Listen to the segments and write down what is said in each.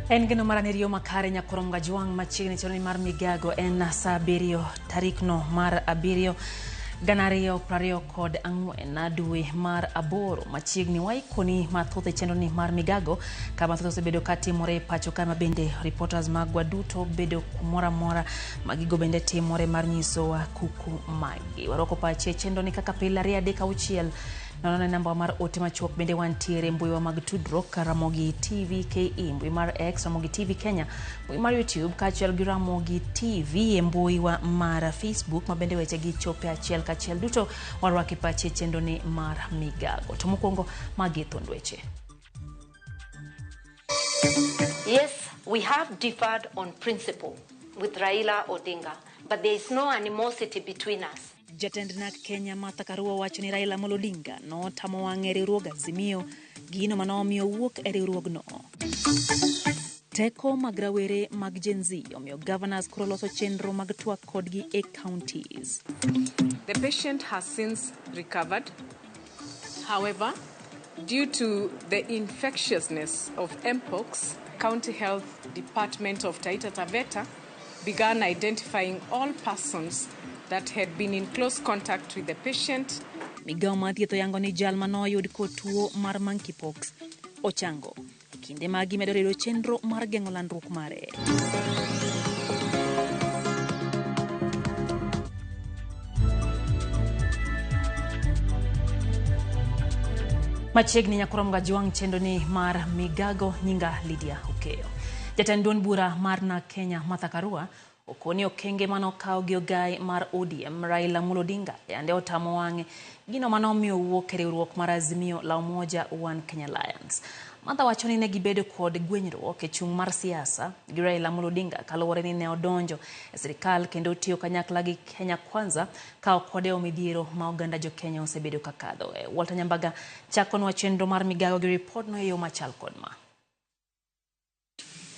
En gino maranerio makare nyakoronga juang machiegni choni mar migago en sa abirio tarikno mar abirio ganario prario kod ang'wen dwe mar aboro machiegni waikoni mathoth e chenro ni mar migago kama mathoth osebedo katimore pacho kama bende reporters magwa duto bedo kumora mora magigo bende timore mar nyiso wa kuku magi waroko pache chenro ni kaka pile 2-6 Nonone namba mar ote machuok bende wantiere mbui wa mag tudruok Ramogi TV KE, mbui mar X Ramogi TV Kenya, mbui mar YouTube kachiel gi Ramogi TV, mbui wa mar Facebook mabende weche gi chope achiel kachiel duto warwaki pache chenro ni mar migago. To mokwongo magi thond weche. Yes, we have differed on principle with Raila Odinga, but there is no animosity between us. Jatend nak Kenya Martha Karua wacho ni Raila Odinga no tamo wang'e riwruog Azimio gino manomiyo wuok e riwruogno. Teko mag rawere mag Gen Z omiyo governors koro loso chenro mag twak kodgi e counties. The patient has since recovered. However, due to the infectiousness of Mpox, County Health Department of Taita Taveta began identifying all persons that had been in close contact with the patient. Migao mathietho yango ni jal manoyud kod tuo mar Mpox ochango. Kinde magi medo redo chenro mar geng'o landruok mare. Machiegni nyakoronga juang chenro ni mar migago nyinga Lydia Ukeo. Jatend duond bura mar na Kenya Martha Karua okoni okenge manokao gi ogai mar ODM Raila Odinga yande otamo wang'e gino manomiyo wuok e riwruok mar Azimio la Umoja One Kenya Alliance. Martha wacho ni ne gibedo kod gwenyruok e chung' mar siasa gi Raila Odinga kaluwore ni ne odonjo e sirikal kendo tiyo kanyakla gi Kenya Kwanza ka okodeo midhiero ma oganda jo Kenya osebedo kakadho. Walter Nyambaga chakonwa chenro mar migago gi report no e yo machal kod ma.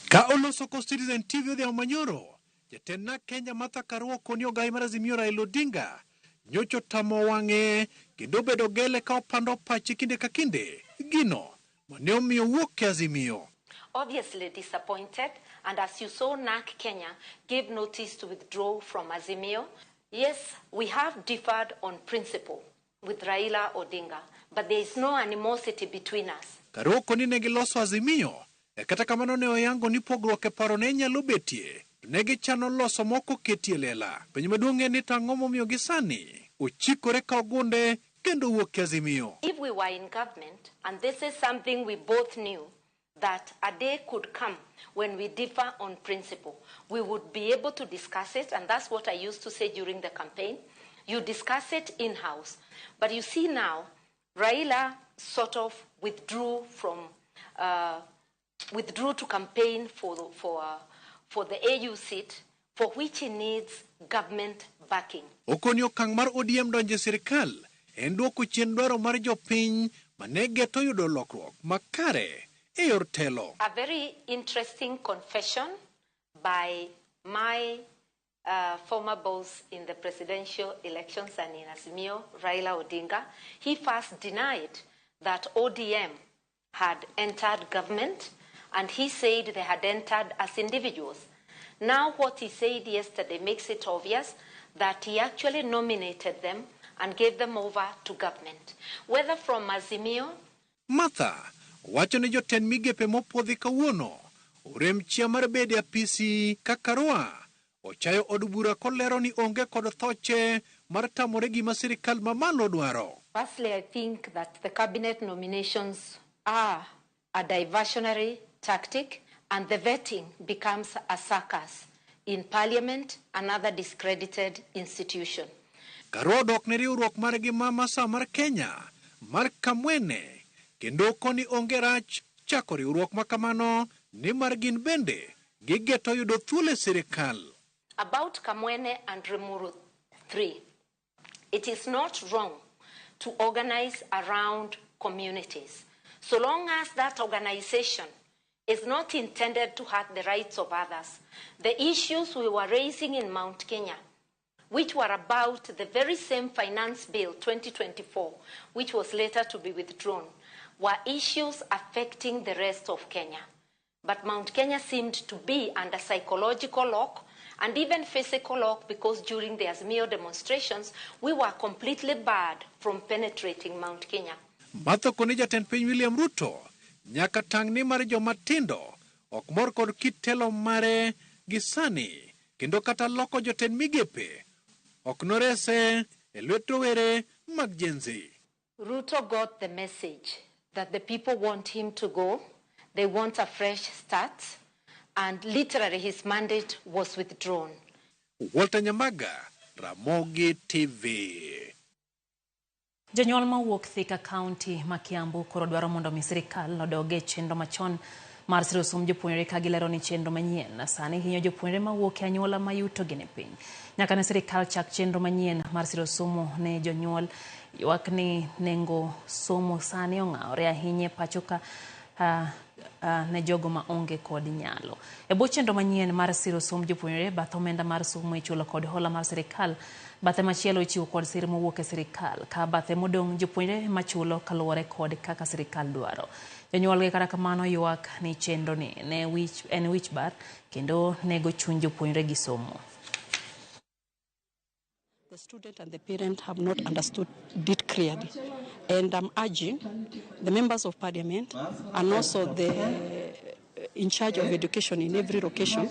Ka oloso ko Citizen TV odhiambo manyoro, jatend nak Kenya Martha Karua koni ogai mar Azimio Raila Odinga nyocho tamo wang'e kendo bedo gele ka opando pache kinde ka kinde gino mane omiyo wuok e Azimio. Obviously disappointed, and as you saw, NAC Kenya gave notice to withdraw from Azimio. Yes, we have differed on principle with Raila Odinga, but there is no animosity between us. Karua koni ne giloso Azimio, kata kamano ne oyango ni pogruok e paro ne nyalo betie. Negi chano loso moko ketie lela. Penj maduong' en ni tang'o momiyo gisani ochikore ka ogunde kendo wuok e Azimio. If we were in government, and this is something we both knew, that a day could come when we differ on principle, we would be able to discuss it, and that's what I used to say during the campaign. You discuss it in-house. But you see now, Raila sort of withdrew to campaign for the AU seat, for which he needs government backing. Okoni okang' mar ODM donje sirikal en duoko chien dwaro mar jopiny mane geto yudo lokruok makare e yor telo. A very interesting confession by my former boss in the presidential elections and in Azimio, Raila Odinga. He first denied that ODM had entered government, and he said they had entered as individuals. Now what he said yesterday makes it obvious that he actually nominated them and gave them over to government. Whether from Azimio... Martha, wacho ni jotend migepe mopodhi kawuono, orem chia mar bede apisi Kakarua, ochayo od bura kolero ni onge kod thoche mar tamore gima sirikal mamalo dwaro. Firstly, I think that the cabinet nominations are a diversionary tactic, and the vetting becomes a circus in parliament, another discredited institution. Karua dok ne riwruok margi mamasa mar Kenya, mar Kamwene, kendo koni onge rach chako riwruok makamano ni mar gin bende gigeto yudo thuolo e sirikal. About Kamwene and Remuru 3, it is not wrong to organize around communities, so long as that organization is not intended to hurt the rights of others. The issues we were raising in Mount Kenya, which were about the very same finance bill 2024, which was later to be withdrawn, were issues affecting the rest of Kenya. But Mount Kenya seemed to be under psychological lock and even physical lock, because during the Azimio demonstrations, we were completely barred from penetrating Mount Kenya. Matho koni jatend piny William Ruto nyaka tang'ni mar jomatindo ok mor kod kit telo mare gisani, kendo kata loko jotend migepe ok norese e lwet rowere mag Gen Z. Ruto got the message that the people want him to go. They want a fresh start, and literally his mandate was withdrawn. Walter Nyamaga, Ramogi TV. Jonyuol mawuok Thika County ma Kiambu koro dwaro mondo mi sirikal odoge chenro machon mar siro som jopuonjre ka gilero ni chenro manyien sani hinyo jopuonjre mawuok e anyuola ma yuto gi ni piny. Nyaka ne sirikal chak chenro manyien mar siro somo ne jonyuol, ywak ni nengo somo sani ong'awore ahinya e pacho ka ne jogo ma onge kod nyalo. E bwo chenro manyien mar siro som jopuonjre, bath omenda mar somo ichulo kod hola mar sirikal, bathe machielo ichiwo kod sir mowuok e sirikal, ka bathe modong' jopuonjre machulo kaluwore kod kaka sirikal dwaro. Jonyuol gi kata kamano ywak ni chenro ni en wich bar kendo nego chuny jopuonjre gi somo. The student and the parent have not understood it clearly, and I'm urging the members of parliament and also the in charge of education in every location,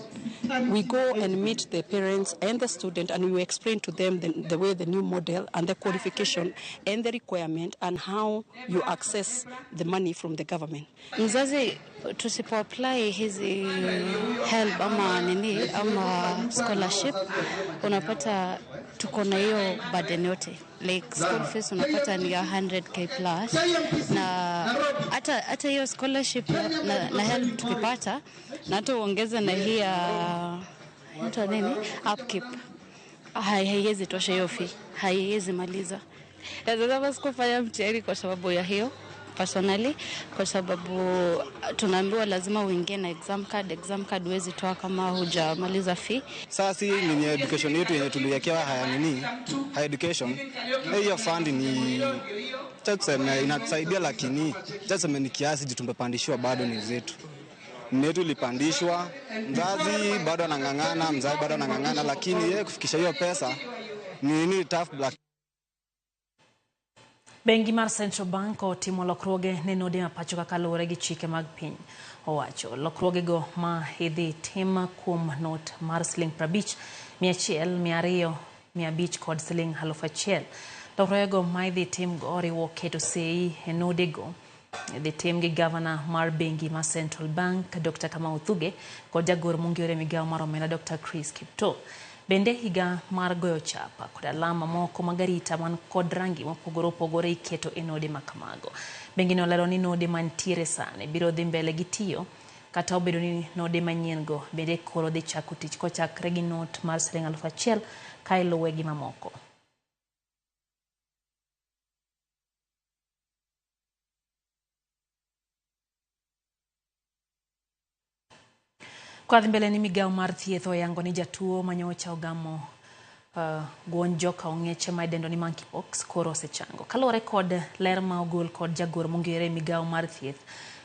we go and meet the parents and the student, and we explain to them the way the new model and the qualification and the requirement and how you access the money from the government. Mzazi tusipo apply hizi help ama scholarship, unapata tuko na hiyo burden yote, like school fees unapata ni 100k plus, na hata hiyo scholarship na help tukipata na hata uongeze na hii upkeep, haiwezi tosha hiyo fee, haiwezi maliza. Lazima sikufanya mtihani kwa sababu ya hiyo personally, kwa sababu tunaambiwa lazima uingie na exam card huwezi toa kama hujamaliza fee. Sasa ni education yetu yenye tuliwekewa high education. Hiyo fund ni tuseme inatusaidia, lakini tuseme ni kiasi tumepandishwa, bado ni zetu. Netu lipandishwa, mzazi bado anang'ang'ana, lakini yeye kufikisha hiyo pesa ni tough black. Bengi mar Central Bank otimo lokruoge ne node ma pacho kaka luwore gi chike mag piny owacho. Lokruoge go ma idhi tim kuom not mar siling 50, 100, 200, 500 kod siling 1000. Lokruoge go ma idhi tim go riwo keto sei e node go. Idhi tim gi governor mar bengi mar Central Bank Dr. Kamau Thuge kod jagoro mong'ere migawo mar omenda Dr. Chris Kipto. Bende higa mar goyo chapa kod alama moko magarita man kod rangi mopogore opogore iketo e node makamago. Bengi no olero ni node mantiere sani biro dhi mbele gi tiyo, kata obedo ni node manyien go bende koro dhi chako tich kochakre gi not mar siling 1000 ka iluwe gi mamoko. Kwa mbele ni migawo mar thieth oyango ni jatuo manyocha ogamo gwonjo ka ong'eche ma idendo ni Mpox koro osechango. Kaluwore kod ler ma ogol kod jagoro mong'ere migawo mar thieth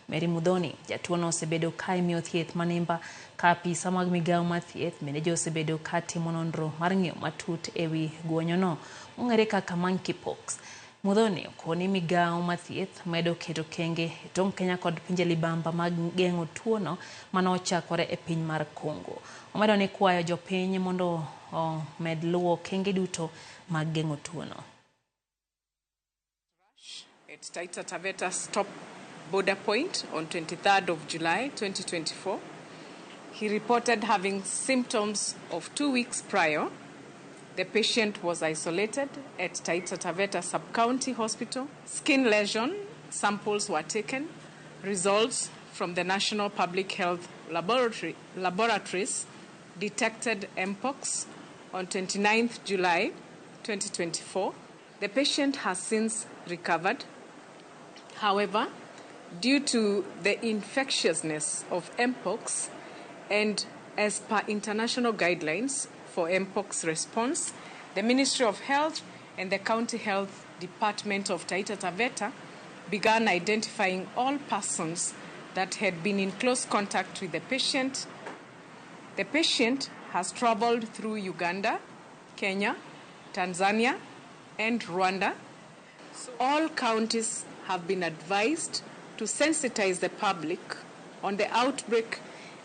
Mary Mudhoni, jatuo no osebedo ka imiyo thieth manimba ka apisa mag migawo mar thieth bende osebedo ka timo nonro mar ng'iyo matut ewi gwonyo no mong'ere kaka Mpox. Mudhoni okoni migawo mar thieth medo keto kenge e tong' Kenya kod pinje libamba mag geng'o tuo no mano ochakore e piny mar Congo. Omedo ni kwayo jopiny mondo med luwo kenge duto mag geng'o tuo no. At Taita Taveta stop border point on 23rd of July 2024, he reported having symptoms of 2 weeks prior. The patient was isolated at Taita Taveta Sub-County Hospital. Skin lesion samples were taken. Results from the National Public Health Laboratories detected Mpox on 29th July 2024. The patient has since recovered. However, due to the infectiousness of Mpox and as per international guidelines for Mpox response, the Ministry of Health and the County Health Department of Taita Taveta began identifying all persons that had been in close contact with the patient. The patient has traveled through Uganda, Kenya, Tanzania, and Rwanda. All counties have been advised to sensitize the public on the outbreak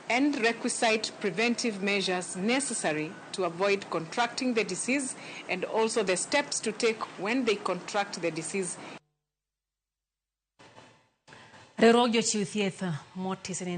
and requisite preventive measures necessary to avoid contracting the disease, and also the steps to take when they contract the disease. Riwruog jochiw thieth motisni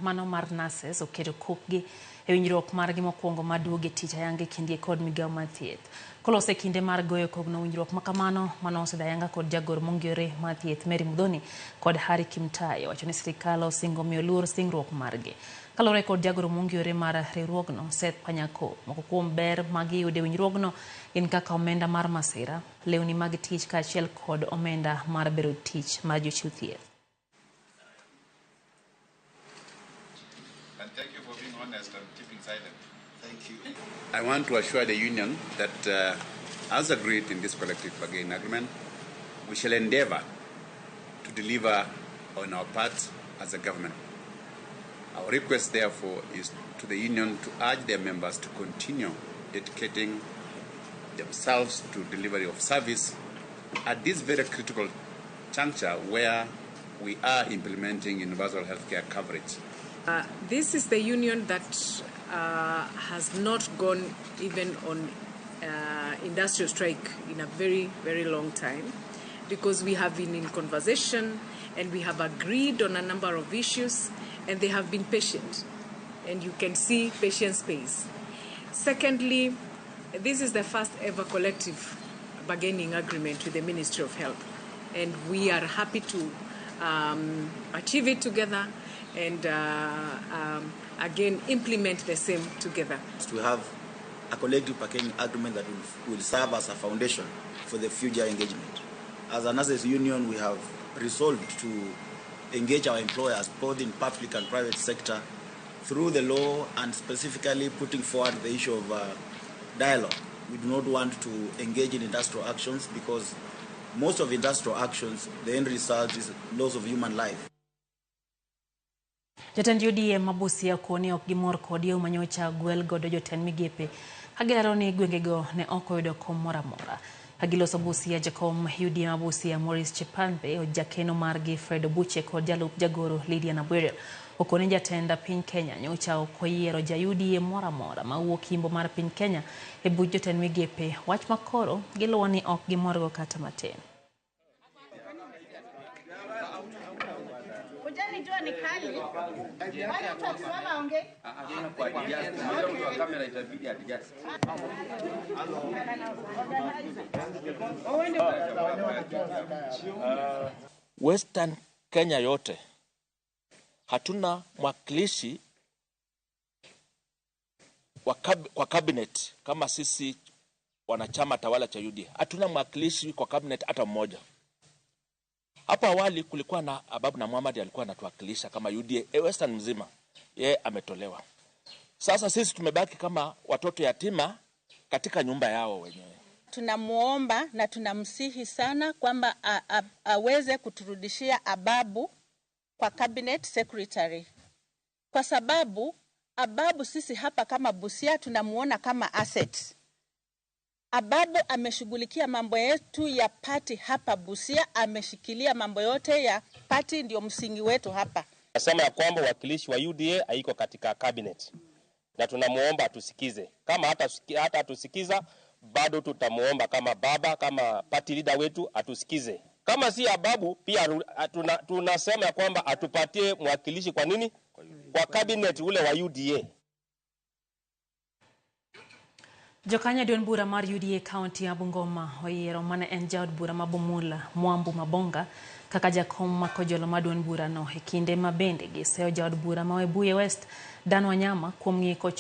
mano mar nurses oketo kokgi e winjruok margi mokwongo maduogo e tich ayanga kindie kod migawo mar thieth. Kolose kinde mar goyo kogno winjruok makamano mano osedayanga kod jagoro mong'ere mar thieth Mary Mudhoni kod Harry Kimtai wacho ni sirikal osingo miyo luor singruok margi. Kalore kod jagoro mong'ere mar riwruogno Seth Panyako, moko kuom ber magiyude winjruogno gin kaka omenda mar masira, lewni mag tich kaachiel kod omenda mar bero tich mar jochiw thieth. Thank you for being honest and keeping silent. Thank you. I want to assure the union that as agreed in this collective bargaining agreement, we shall endeavor to deliver on our part as a government. Our request, therefore, is to the union to urge their members to continue dedicating themselves to delivery of service at this very critical juncture where we are implementing universal healthcare coverage. This is the union that has not gone even on industrial strike in a very, very long time, because we have been in conversation and we have agreed on a number of issues, and they have been patient, and you can see patience pays. Secondly, this is the first ever collective bargaining agreement with the Ministry of Health, and we are happy to achieve it together and again implement the same together. To have a collective bargaining agreement that will serve as a foundation for the future engagement. As a nurses union, we have resolved to engage our employers both in public and private sector through the law, and specifically putting forward the issue of dialogue. We do not want to engage in industrial actions, because most of industrial actions, the end result is loss of human life. Jatend UDA Busia koni ok gimor kod yo manyocha gwel godo jotend migepe kagilaro ni gwengego ne ok oyudo kom moro amora. Kagiloso Busia, jakom UDA Busia Maurice Chepambe, jakeno margi Fred Buche kod jalup jagoro Lydia Nabwere okoni jatenda piny Kenya nyocha ok oyiero ja UDA moro amora mawuok Kimbo mar piny Kenya e buch jotend migepe, wach makoro giluwo ni ok gimorgo kata matin. Western Kenya yote hatuna mwakilishi kwa cabinet kama sisi wanachama tawala cha UDA. Hatuna mwakilishi kwa cabinet hata mmoja. Hapo awali kulikuwa na Ababu na Muhammad alikuwa anatuwakilisha kama UDA Western mzima. Yeye ametolewa. Sasa sisi tumebaki kama watoto yatima katika nyumba yao wenyewe. Tunamuomba na tunamsihi sana kwamba aweze kuturudishia Ababu kwa cabinet secretary. Kwa sababu Ababu sisi hapa kama Busia tunamuona kama asset. Ababu ameshughulikia mambo yetu ya party hapa Busia, ameshikilia mambo yote ya party, ndio msingi wetu hapa. Nasema ya kwamba wakilishi wa UDA haiko katika cabinet. Na tunamuomba atusikize. Kama hata atusikiza, bado tutamuomba kama baba, kama party leader wetu atusikize. Kama si Ababu, pia tunasema ya kwamba atupatie mwakilishi kwa nini? Kwa cabinet ule wa UDA. Jokanya duond bura mar UDA County ya Bungoma oyiero mane en jaod bura mabumula Mwambu Mabonga kaka jakom makojolo maduond bura no e kinde mabende giseyo jaod bura ma Webuye West Dan Wanyama kuom ng'iko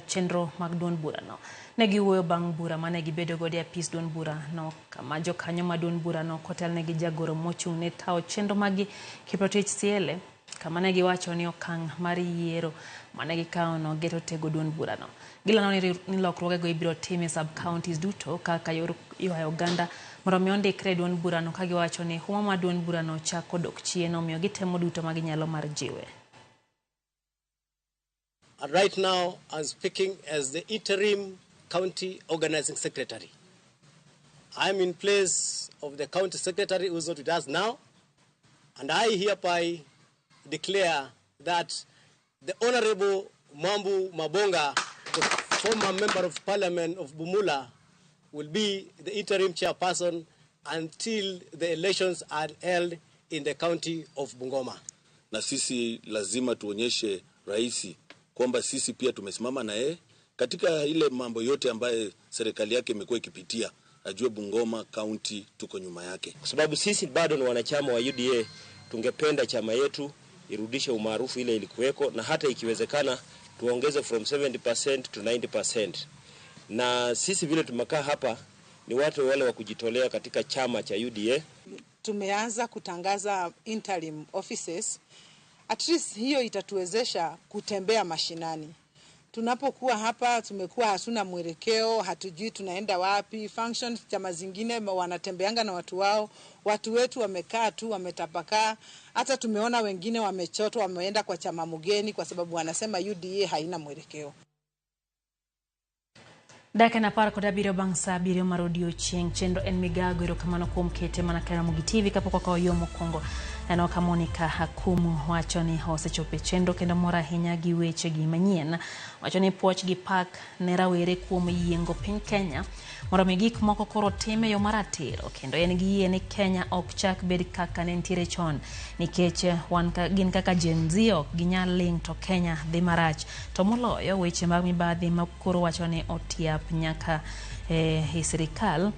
chenro mag duond bura no. Ne giwuoyo bang' bura mane gibedo gode apis duond bura no, kama jokanyo maduond bura no kotel ne gi jagoro mochung' ne tao chenro magi Kiprotich Siele, kama ne giwacho ni okang' mar yiero mane gikawo no geto tego duond bura no. Gilano ni lokruogego ibiro tim e sub counties duto kaka ywayo oganda Mondo ndikre duond burano ka giwacho ni huma ma duond burano chako dok chien omiyo gitemo duto ma ginyalo mar jiwe. And right now, I'm speaking as the interim county organizing secretary. I'm in place of the county secretary, who's what it does now, and I hereby declare that the Honorable Mambu Mabonga, the former member of parliament of Bumula, will be the interim chairperson until the elections are held in the county of Bungoma. Na sisi lazima tuonyeshe raisi kwamba sisi pia tumesimama na yeye katika ile mambo yote ambaye serikali yake imekuwa ikipitia. Ajue Bungoma County tuko nyuma yake. Kwa sababu sisi bado ni wanachama wa UDA, tungependa chama yetu irudishe umaarufu ile ilikuweko, na hata ikiwezekana tuongeze from 70% to 90%. Na sisi vile tumekaa hapa ni watu wale wa kujitolea katika chama cha UDA. Tumeanza kutangaza interim offices. At least hiyo itatuwezesha kutembea mashinani. Tunapokuwa hapa tumekuwa hatuna mwelekeo, hatujui tunaenda wapi. Functions chama zingine wanatembeanga na watu wao. Watu wetu wamekaa tu, wametapakaa. Hata tumeona wengine wamechotwa, wameenda kwa chama mgeni kwa sababu wanasema UDA haina mwelekeo. Daka na par koda biro bangsa biro marodio cheng chendo en migago iro kamano kuom kete mana kera Ramogi TV kapoko kwa yomo Kongo eno kamonika hakumu wachoni hose chope chendo kendo mora hinya gi weche gi manyien wachoni puoch gi pak ne rawere kuom yiengo piny Kenya moro mi gik moko koro time yo maratiro kendo en gi yie ni Kenya ok chak bed kaka ne ntiere chon nikech wan ka gin kaka Gen Z ok ginyal ling to Kenya dhi marach to moloyo weche mag mibadhi ma koro wachoni otiap nyaka sirikal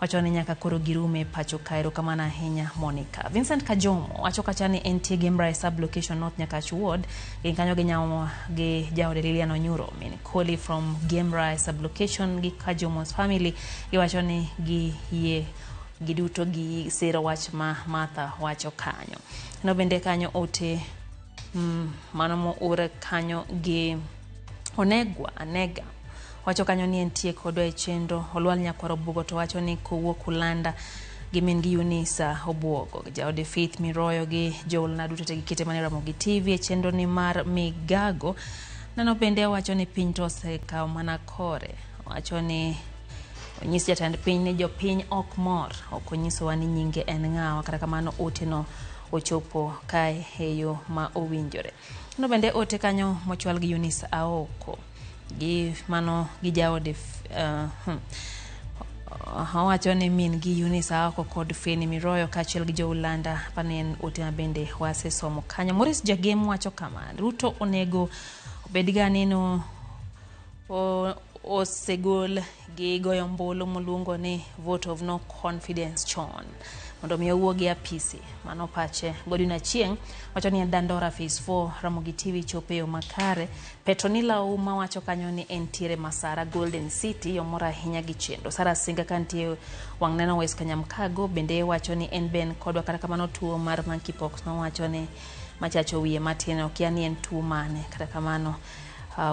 wachoni nyaka koro girume pacho kairo kamana hinya Monica Vincent Kajomo wacho kachani entie Gemrai sub location North Nyakach ward ginkanyo ginyamo gi jaode Lilian Onyuro min Koli from Gemrai sub location gi Kajomo's family giwachoni gi ye giduto gi sero wach ma Martha wacho kanyo no bende kanyo ote manamo ure kanyo gi onegwa anega wacho kanyo ni entie kodwa e chendo olwal nyakwaro bugo to wacho ni kowuok Ulanda gi min gi Unisa Obuogo jaode Faith Miroyo gi Joel Naduto te gikete mane Ramogi TV e chendo ni mar migago nano bende wacho ni piny to osekawo mana kore wacho ni onyis jatend piny ni jopiny ok mor ok onyiso wa ni nyinge en ng'awa kata kamano ote no ochopo kae heyo ma owinjore no bende ote kanyo mochwal gi Unisa Aoko gi mano gi jaode wacho ni min gi Unisa Aoko kod Feni Miroyo kachiel gi Joulanda panen ote bende wase somo kanyo Morris Jagem wacho kama Ruto onego obedga nino osegol gi goyo mbolo moluongo ni vote of no confidence chon mondo mi owuogi apisi mano pache Godina Chieng wacho ni Dandora phase 4 Ramogi TV chopeyo makare Petronila Uma wacho kanyo ni entiere Masara Golden City yomora hinya gi chendo Sara Singa kantie wangneno West Kanyamkago bende wacho ni en ben kodwa kata kamano tuo mar Mpox no wacho ni machacho wiye matino kiani en tuo mane kata kamano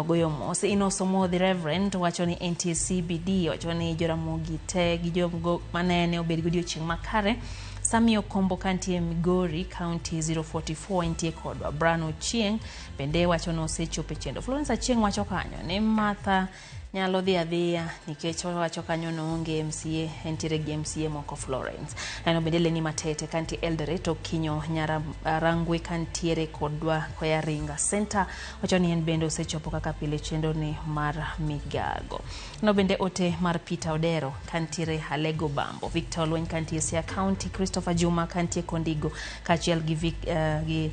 goyo mos inosomo the reverend wacho ni NTCBD wacho ni Ramogi te gi jogo manene obed godiochieng makare Samio Kombo kantie Migori County 044 entie kodwa Brano Chieng bende wacho no sechope chendo Florence Chieng wacho kanyo ni Martha nyalo dhi adhiya nikech wacho kanyo no onge MCA entiere gi MCA moko Florence eno bende Leni Matete kanti Eldoret Okinyo Nyara Rangwe kantiere kodwa Koya Ringa Center wacho ni en bende osechopo kaka pile chendo ni mar migago no bende ote mar Peter Odero kantiere Halego Bambo Victor Olweny kantiere Siaya County Christopher Juma kantiere Kondigo kachiel gi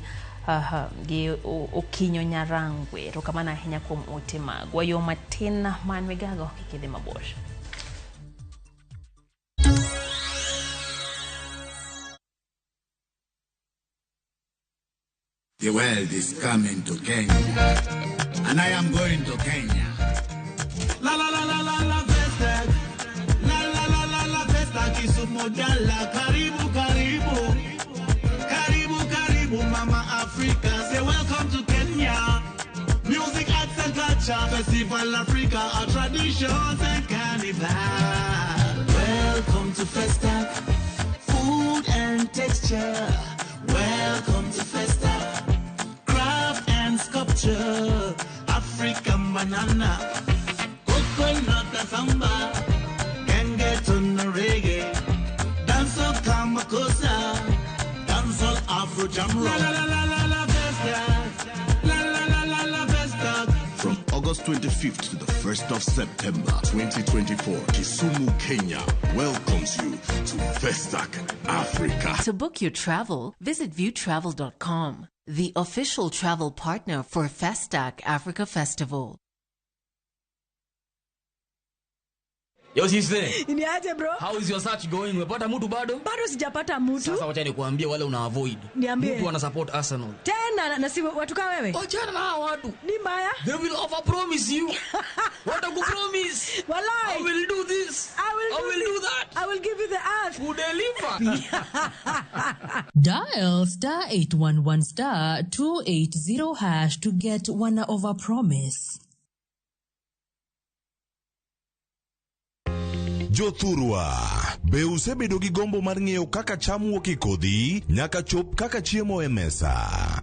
Okinyo Nyarangwe rokamana hinya kuom ote mag wayo matin man migago kikidhi mabor The world is coming to Kenya and I am going to Kenya. La la la la la la Festac. La la la la la Festac Isumodala. Karibu karibu. Karibu karibu Mama Africa. Say welcome to Kenya. Music, arts and culture. Festival Africa. Our traditions and carnival. Welcome to Festac. texture. Welcome to Festac. Craft and sculpture. African banana. Coconut and samba. Can get on the reggae. Dancehall Kamakosa. Dancehall Afro Jam Rock. La la la la la Festac. La la la la la Festac. From August 25th to the 1st of September 2024, Kisumu, Kenya welcomes you to Festac Africa. To book your travel, visit viewtravel.com, the official travel partner for Festac Africa Festival. Yo sise. Niaje bro? How is your search going? Umepata mtu bado? Bado sijapata mtu. Sasa wacha nikuambie wale una avoid. Niambie. Mtu ana support Arsenal. Tena na si watu kama wewe? Achana na hao watu. Ni mbaya. They will over promise you. What a good promise. Wallahi. I will do this. I will do that. I will give you the earth. Who deliver? Dial *811 *280# to get one over promise. Jothurwa, be usebedo gi gombo mar ng'eyo kaka cham wuok e kodhi nyaka chop kaka chiemo e mesa.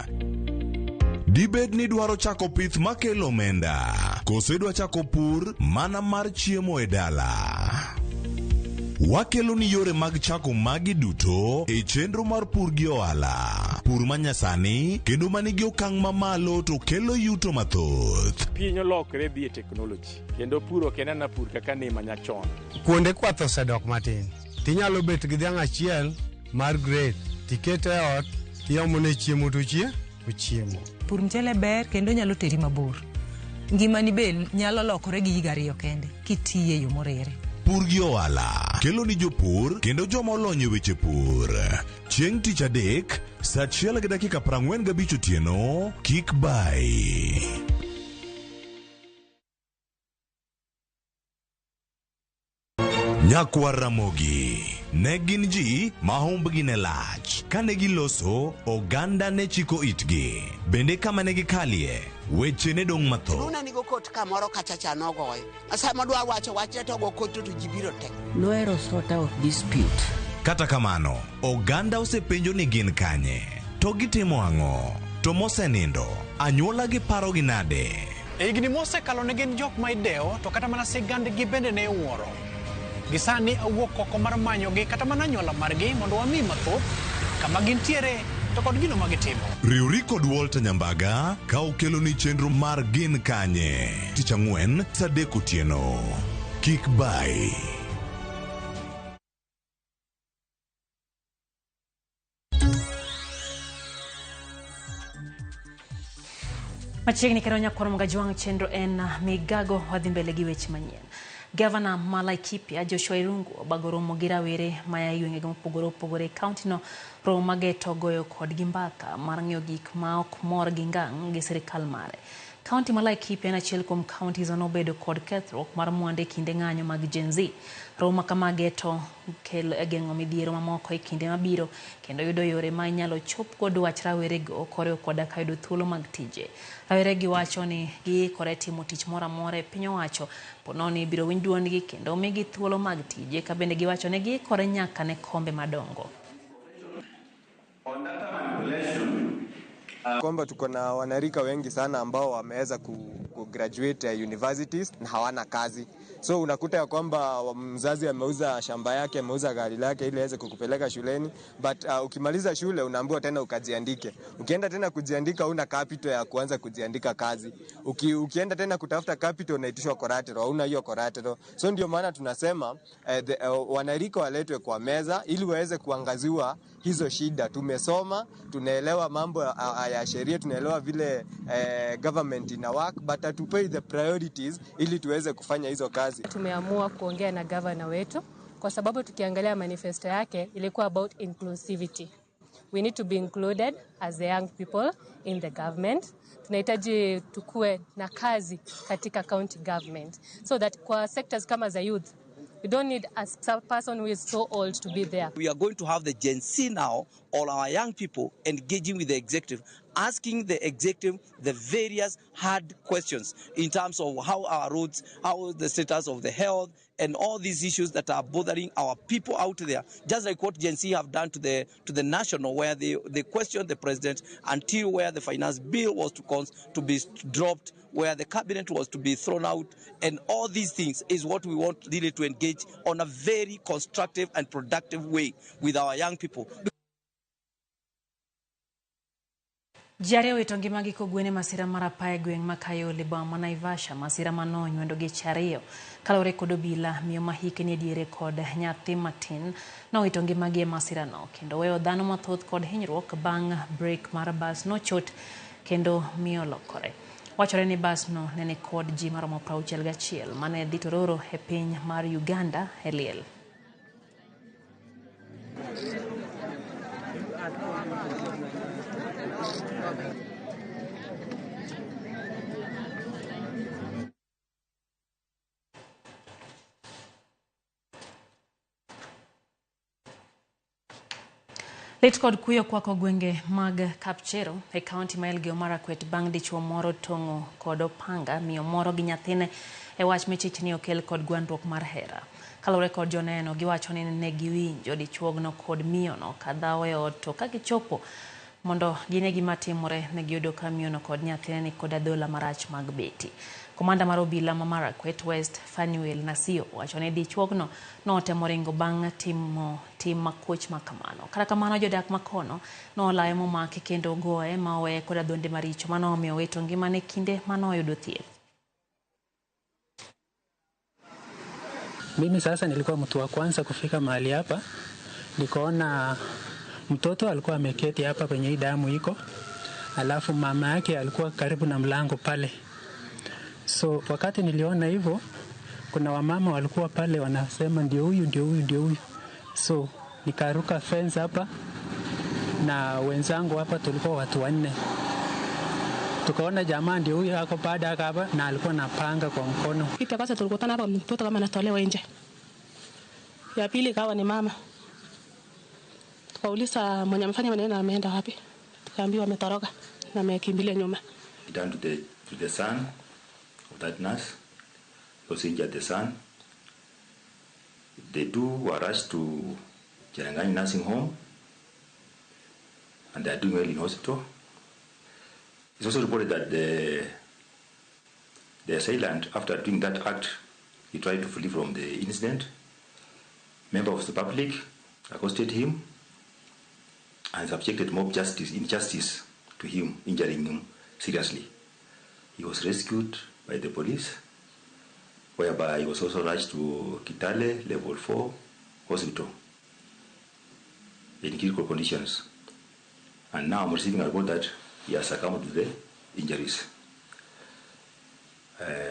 Dibed ni dwaro chako pith makelo omenda, kose dwa chako pur mana mar chiemo e dala. Wakelo ni yore mag chako magi duto e chenro mar pur gi ohala. Pur manyasani kendo manigi okang' mamalo to kelo yuto mathoth. Piny olokre dhi e technology kendo puro kenana pur kaka ne manyachon. Kuonde kwath osedok matin. Tinyalo bet gi dhiang' achiel mar grade tikete e ot tiomone chiemo to chiemo. Pur mchele ber kendo nyalo teri mabor. Ngimani be nyalo lokore gi higa 2 kende kitiye yo morere. Pur gi ohala kelo ni jopur kendo joma olony e weche pur. Chieng' tich adek, saa 1:45 otieno, kik bai. Nyakwa Ramogi ne gin ji ma humbgi ne lach. Kane giloso, oganda ne chiko itgi. Bende kama ne gikalie, weche ne dong' matho. Nuna nigo kot kamoro kachacha nogoye. Asa madwa wacho to go kot to jibiro tek. Loero sort out dispute. Kata kamano, oganda osepenjo ni gin kanye. To gitimo ang'o? To mosenindo, anyuola gi paro gi nade? Higni mosekalo ne gin jok ma idewo to kata mana sigandgi bende ne wuoro. Gisani awuok oko mar manyogi kata mana anyuola margi mondo wami mathoth kama gintiere to kod gino magitimo. Riuri kod Walter Nyambaga ka okelo ni chenro mar gin kanye. Tich Ang'wen saa 3 otieno. Kik bai. Machiegni kero nyakoro mgajwang' chenro en migago wadhi mbele gi weche manyien. Governor Malaikipia Joshua Irungu obagoromo gi rawere maya yweng'e mopogore opogore kaunti no romo mageto goyo kod gi mbaka mar ng'iyo gik ma ok mor gi ngang' gi sirikal mare. Kaunti Malaikipia en achiel kuom kaunti no bedo kod kethruok mar mwande kinde ng'anyo mag Gen Z. Romo kama geto kel geng'o midhiero mamoko e kinde mabiro kendo yudo yore ma inyalo chop go dwach rawere go koreo koda ka yudo thuolo mag tije. Rawere gi wacho ni giikore timo tich moro amora e piny owacho pononi biro winj duondgi kendo migi thuolo mag tije ka bende giwacho ni giikore nyaka ne kombe madongo. Kwamba tuko na wanarika wengi sana ambao wameweza kugraduate universities na hawana kazi. So unakuta ya kwamba mzazi ameuza shamba yake, ameuza gari lake ili aweze kukupeleka shuleni, but ukimaliza shule unaambiwa tena ukajiandike. Ukienda tena kujiandika una capital ya kuanza kujiandika kazi. Ukienda tena kutafuta capital unaitishwa collateral, hauna hiyo collateral. So ndio maana tunasema wanarika waletwe kwa meza ili waweze kuangaziwa hizo shida. Tumesoma, tunaelewa mambo ya sheria, tunaelewa vile government ina work, but hatupei the priorities ili tuweze kufanya hizo kazi. Tumeamua kuongea na governor wetu kwa sababu tukiangalia manifesto yake ilikuwa about inclusivity. We need to be included as the young people in the government. Tunahitaji tukue na kazi katika county government so that kwa sectors kama za youth, we don't need a person who is so old to be there. We are going to have the Gen Z now, all our young people engaging with the executive, asking the executive the various hard questions in terms of how our roads, how the status of the health, and all these issues that are bothering our people out there, just like what Gen Z have done to the national, where they questioned the president until where the finance bill was to be dropped, where the cabinet was to be thrown out, and all these things is what we want really to engage on a very constructive and productive way with our young people. Jare wetongi magi kogwene masira marapae gweng makayo liba Naivasha masira manonyo wendo gi chariyo kalore kod obila miyo mahike ni diere kod nyathi matin no wetongi magi masira no kendo weyo dhano mathoth kod hinyruok bang break mar bus no chot kendo miyo lokore. Wachore ni bus no nene kod ji maromo 61 mane dhi tororo e piny mar Uganda Eliel. Lit kod kuyo kwako gwenge mag Kapchero e kaunti ma Elgeyo Marakwet bang dichuo moro tongo kod opanga miyo moro gi nyathine e wach michich ni okel kod gwandruok mar hera. Kalore kod joneno giwacho ni ne giwinjo dichuogno kod miyo no kadhawo e ot to ka gichopo mondo gine gima timore ne giyudo ka miyo no kod nyathine ni kod adhola marach mag beti. Komanda mar obila ma Marakwet West Fanuel Nasio wacho ni dichuogno no otemo ringo bang tim makoch makamano. Kata kamano jodak makono no olayo momaki kendo goye ma oweye kod adhonde maricho mano omiyo wito ngimane kinde mano oyudo thieth. Mimi sasa nilikuwa mtu wa kwanza kufika mahali hapa. Nikaona mtoto alikuwa ameketi hapa kwenye hii damu iko. Alafu mama yake alikuwa karibu na mlango pale. So wakati niliona hivyo kuna wamama walikuwa pale wanasema ndio huyu. So nikaruka fence hapa na wenzangu hapa tulikuwa watu 4. Tukaona jamaa ndio huyu hako baada hapa na alikuwa na panga kwa mkono. Kitu kwanza tulikutana hapa mtoto kama anatolewa nje. Ya pili kawa ni mama. Tukauliza mwenye amefanya maneno ameenda wapi? Tukaambiwa ametoroka na amekimbilia nyuma. Down to the son of that nurse. He was injured the son. The two were rushed to Cherangani nursing home and they are doing well in hospital. It's also reported that the assailant, after doing that act, he tried to flee from the incident. Members of the public accosted him and subjected mob injustice to him, injuring him seriously. He was rescued by the police, whereby he was also rushed to Kitale Level 4 Hospital in critical conditions. And now I'm receiving a report that he has succumbed to the injuries.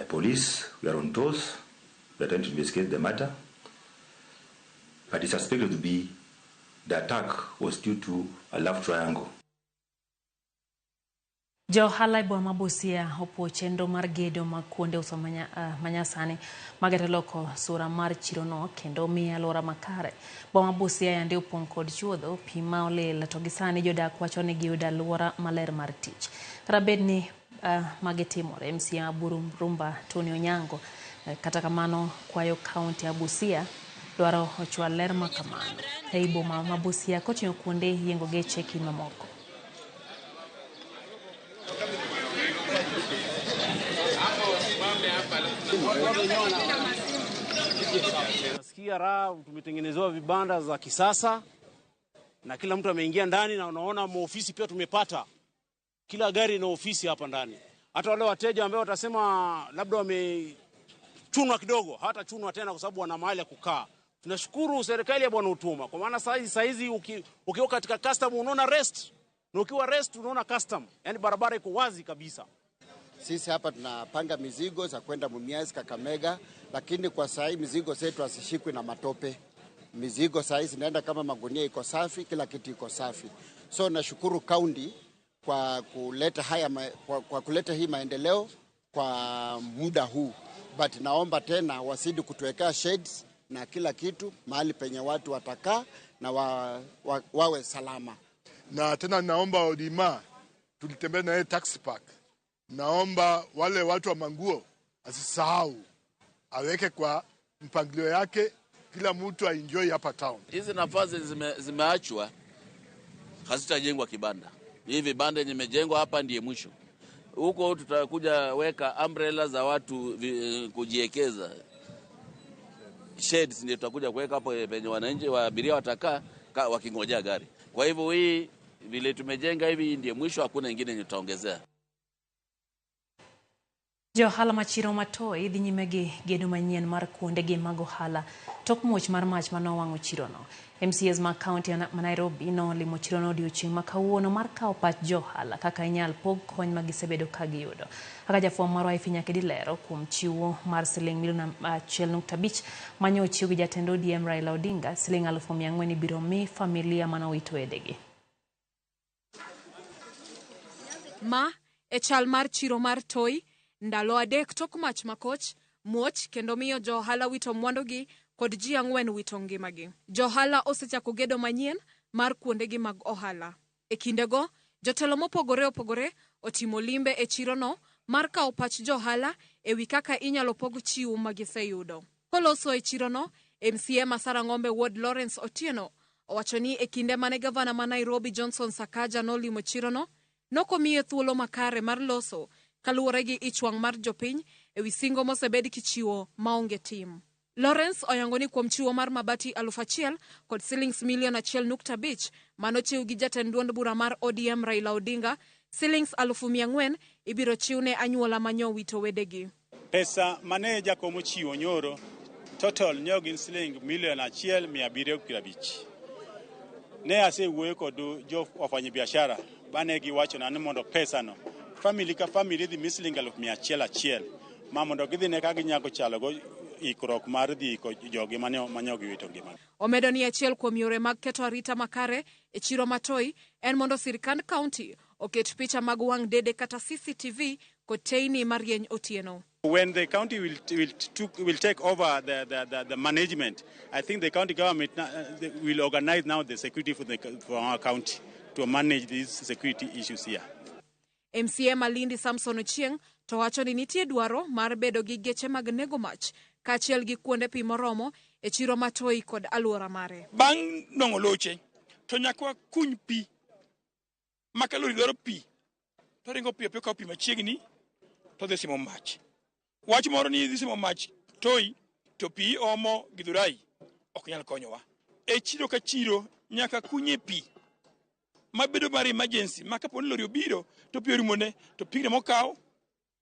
Police, we are on toes. We are trying to investigate the matter. But it's suspected to be the attack was due to a love triangle. Jo halai boma Busia opo chendo mar gedo makuonde uso manyasani magere loko sura mar chirono kendo miya alwora makare. Boma Busia yande opong kod chuodho pi ma olil to gisani jodak wacho ni giyudo alwora maler mar tich. Kata bed ni magitimore MCA Rumba Tony Onyango kata kamano kwayo kaunti ya Busia dwaro ochwal ler makamano. Ei boma ma Busia kotinyo kuonde yengo geche kimamoko. Nasikia raha tumetengenezewa vibanda za kisasa na kila mtu ameingia ndani na unaona maofisi pia tumepata. Kila gari ina ofisi hapa ndani. Hata wale wateja ambao watasema labda wamechunwa kidogo, hata chunwa tena kwa sababu wana mahali ya kukaa. Tunashukuru serikali ya Bwana Utuma kwa maana saa hizi ukiwa katika custom unaona rest. Na ukiwa rest unaona custom. Yaani barabara iko wazi kabisa. Sisi hapa tunapanga mizigo za kwenda Mumias, Kakamega, lakini kwa saa hii mizigo zetu asishikwe na matope. Mizigo saa hii zinaenda kama magunia iko safi, kila kitu iko safi. So nashukuru kaunti kwa kuleta hii maendeleo kwa muda huu. But naomba tena wasidi kutuwekea shades na kila kitu mahali penye watu watakaa na wawe salama. Na tena naomba Odima tulitembea na yeye taxi park. Naomba wale watu wa manguo asisahau aweke kwa mpangilio yake, kila mtu aenjoy hapa town. Hizi nafasi zimeachwa, hazitajengwa kibanda. Hivi vibanda vimejengwa hapa ndiye mwisho. Huko tutakuja weka umbrella za watu kujiekeza. Shades ndio tutakuja kuweka hapo penye wananchi wa abiria watakaa wakingojea gari. Kwa hivyo hii vile tumejenga hivi ndiye mwisho, hakuna nyingine tutaongezea. Johala machiro matoi dhi nyimegi gedo manyien mar kuondegi mag ohala tok muoch mar mach manowang'o chirono. MCAs ma kaunti ma Nairobi nolimo chirono odiochieng' ma kawuono mar kawo pach johala kaka inyal pog kony ma gisebedo ka giyudo. Kaka jafwambo marwa Ifinya Kedi lero kuom chiwo mar siling milion 1.5 manyo ochiw gi jatend ODM Raila Odinga, siling 400,000 ibiro mi familia manowito wedegi. Ma e chal mar chiro mar toi ndalo adek tok mach makoch muoch kendo miyo johala wito mwandogi kod ji 4 wito ngimagi. Johala osechako gedo manyien mar kuondegi mag ohala. E kindego, jotelo mopogore opogore otimo limbe e chirono mar kawo pach johala ewi kaka inyalo pog chiwo ma giseyudo. Koloso e chirono, MCA Masara Ng'ombe Ward Lawrence Otieno owacho ni e kinde mane gavana ma Nairobi Johnson Sakaja nolimo chirono, nokomiye thuolo makare mar loso kaluwore gi ichwang' mar jopiny ewi singo mosebed kichiwo maonge tim. Lawrence oyango ni kuom chiwo mar mabati 1,000 kod shillings milion 1.5 manochiw gi jatend duond bura mar ODM Raila Odinga, shillings 400,000 ibiro chiwne anyuola manyowito wedegi. Pesa mane jakomo chiwo nyoro total nyogin shilling milion 1.750. Ne asewuoyo kod jo wafanya biashara bane giwacho na mondo pesa no family ka family dhi misling 100,000 ma mondo gidhi ne ka ginyago chalo go ikrok mar dhi ko jogi manyogi wito ngima. Omedo ni achiel kuom yore mag keto arita makare e chiro matoi en mondo sirkand county oket picha mag wang' dede kata CCTV kod teyni marieny otieno. When the county will take over the management, I think the county government will organize now the security for our county to manage these security issues here. MCA Malindi Samson Ochieng to wacho ni nitie dwaro mar bedo gi geche mag nego mach kaachiel gi kuonde pi moromo e chiro matoi kod alwora mare. Bang' nong'o loche to nyakwa kuny pi makalori dwaro pi to ringo pi ka pi machiegni to dhi simo mach. Wach moro ni dhi simo mach toi to pi omo gidhurai ok nyal konyowa. E chiro ka chiro nyaka kunye pi mabedo mar emergency makapo ni lori obiro to pi orumone to pigre mokaw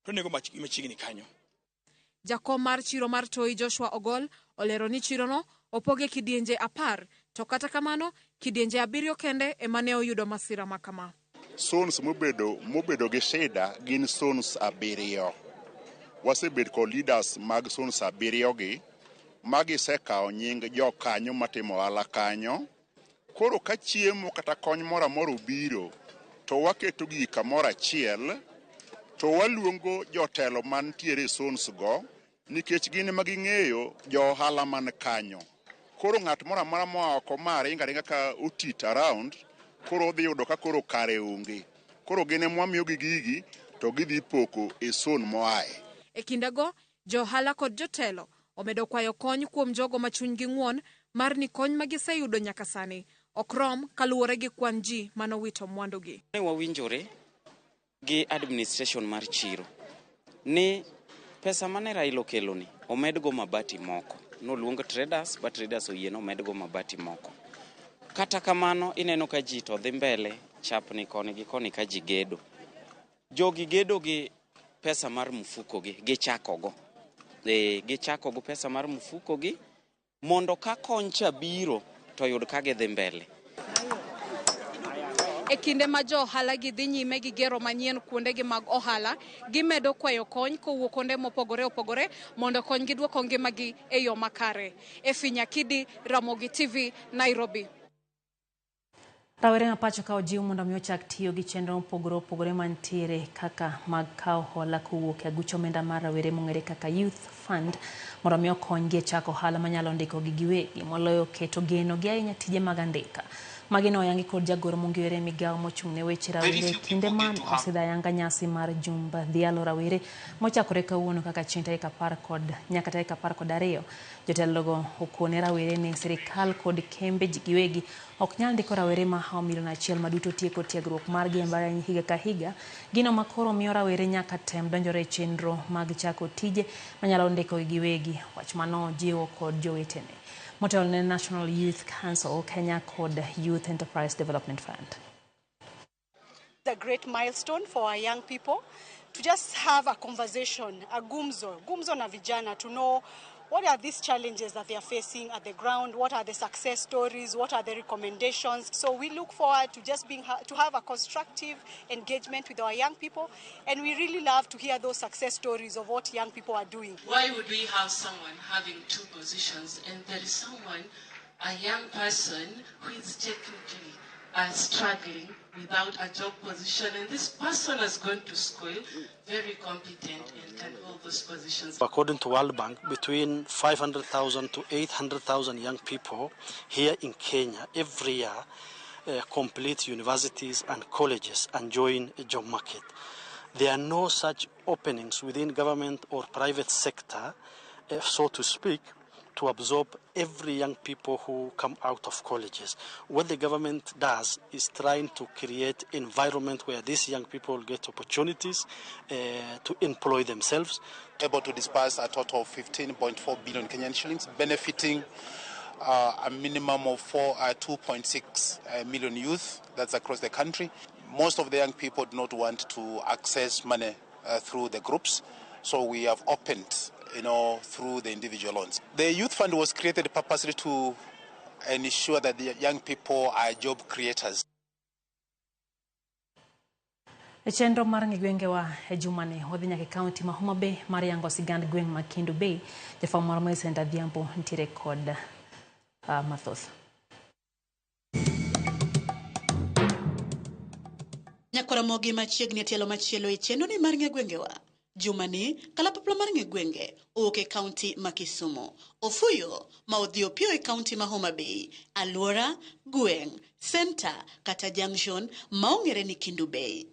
to nego mach machiegni kanyo. Jakom mar chiro mar toi Joshua Ogol olero ni chirono opoge kidienje 10 to kata kamano kidienje 7 kende emane oyudo masira makama. Sons mobedo gi shida gin sons 7. Wasebed ko leaders mag sons 7 gi magi sekawo nying jokanyo matimo ala kanyo. Koro ka chiemo kata kony moro amoro biro to waketo gi kamoro achiel to waluongo jotelo mantiere sons go nikech gin ma ging'eyo jo ohala man kanyo. Koro ng'at moro amora moa oko mare ringa ka otit around koro dhi yudo ka koro kare onge. Koro gine mwamiyo gi gigi to gidhi poko e son moae. E kindego johala kod jotelo omedo kwayo kony kuom jogo machuny gi ng'won mar ni kony magiseyudo nyaka sani okrom kaluwore gi kwan ji manowito mwandogi. Ne wawinjore gi administration mar chiro ni pesa mane Raila okelo ni omedgo mabati moko. Noluongo traders, but traders oyie no omedgo mabati moko. Kata kamano ineno ka ji to dhi mbele chapni koni gi koni ka ji gedo. Jogi gedo gi pesa mar mfuko gi gichakogo. Gichakogo pesa mar mfuko gi mondo ka koncha biro to yud ka gidhi mbele. E kinde ma jo ohala gi dhi nyime gi gero manyien kuondegi mag ohala, gimedo kwayo kony kowuok kuonde mopogore opogore mondo kony giduoko ngimagi e yo makare. Ifinya Kedi, Ramogi TV, Nairobi. Rawere ma pacho ka ojiw mondo mi ochak tiyo gi chenro mopogore opogore mantiere kaka mag kawo hola kowuok e aguch omenda mar rawere mong'ere kaka Youth Fund mondo mi okonygi e chako ohala manyalo ndiko gi giwegi moloyo keto geno gi ahinya tije mag andika. Magino yangi kod jagoro mongere migao mochung'ne weche rawere kinde man osidha yanga nyasi mar jumba dhialo rawere mochakore kawuono kaka chieng' tarik 10 nyaka tarik 12. Jotelogo okone rawere ni sirikal kod kembe giwegi ok nyal ndiko rawere ma 1,000,000 maduto tieko tiegruok margi mbalariany higa ka higa. Gino makoro miyo rawere nyaka tem donjore chenro mag chako tije manyalo ndiko giwegi. Wach mano jiwo kod jowetene. Motelo ne National Youth Council, Kenya kod Youth Enterprise Development Fund. It's a great milestone for our young people to just have a conversation, a gumzo na vijana, to know what are these challenges that they are facing at the ground, what are the success stories, what are the recommendations. So we look forward to just to have a constructive engagement with our young people, and we really love to hear those success stories of what young people are doing. Why would we have someone having 2 positions and there is someone, a young person, who is technically struggling without a job position, and this person has gone to school, very competent, and can hold those positions? According to World Bank, between 500,000 to 800,000 young people here in Kenya every year complete universities and colleges and join a job market. There are no such openings within government or private sector, so to speak, to absorb every young people who come out of colleges. What the government does is trying to create environment where these young people get opportunities to employ themselves. Able to disperse a total of 15.4 billion Kenyan shillings, benefiting a minimum of 2.6 million youth. That's across the country. Most of the young people do not want to access money through the groups, so we have opened through the individual loans. The Youth Fund was created purposely to ensure that the young people are job creators. Chenro mar ng'igwenge wa ejumane odhi nyaka kaunti ma Homa Bay mar yango sigand gweng' ma Kindu Bay. Jafam mar Moise Ndadhiambo ntiere kod mathoth. Ramogi machiegni tielo machielo e chenro ni mar ng'igwenge wa. Jumani kalapapla mar ng'igwenge oke kaunti ma Kisumu. Ofuyo ma odhiopio e kaunti ma Homa Bay, Alwora, Gweng, Center kata Junction ma ong'ere ni Kindu Bay.